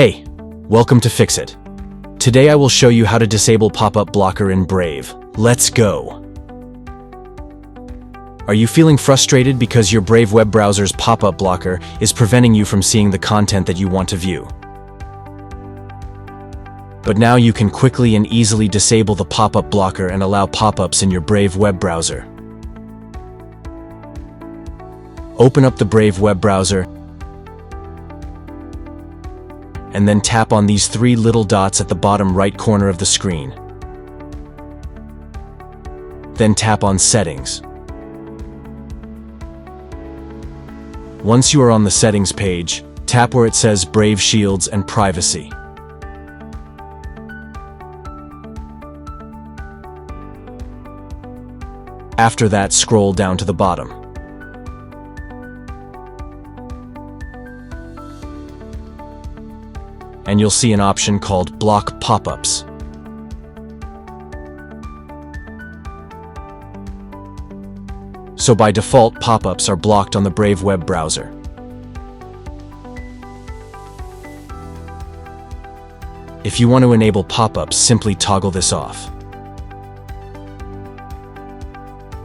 Hey, welcome to Fix-It. Today I will show you how to disable pop-up blocker in Brave. Let's go! Are you feeling frustrated because your Brave web browser's pop-up blocker is preventing you from seeing the content that you want to view? But now you can quickly and easily disable the pop-up blocker and allow pop-ups in your Brave web browser. Open up the Brave web browser and then tap on these three little dots at the bottom right corner of the screen. Then tap on Settings. Once you are on the Settings page, tap where it says Brave Shields and Privacy. After that, scroll down to the bottom. And you'll see an option called Block Pop-ups. So by default, pop-ups are blocked on the Brave web browser. If you want to enable pop-ups, simply toggle this off.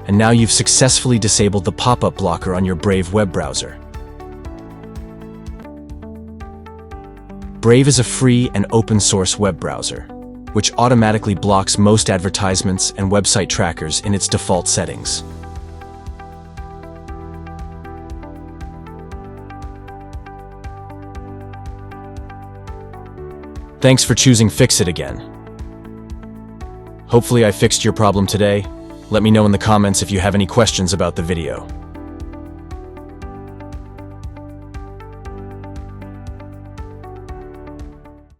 And now you've successfully disabled the pop-up blocker on your Brave web browser. Brave is a free and open-source web browser, which automatically blocks most advertisements and website trackers in its default settings. Thanks for choosing Fix-It again. Hopefully I fixed your problem today. Let me know in the comments if you have any questions about the video.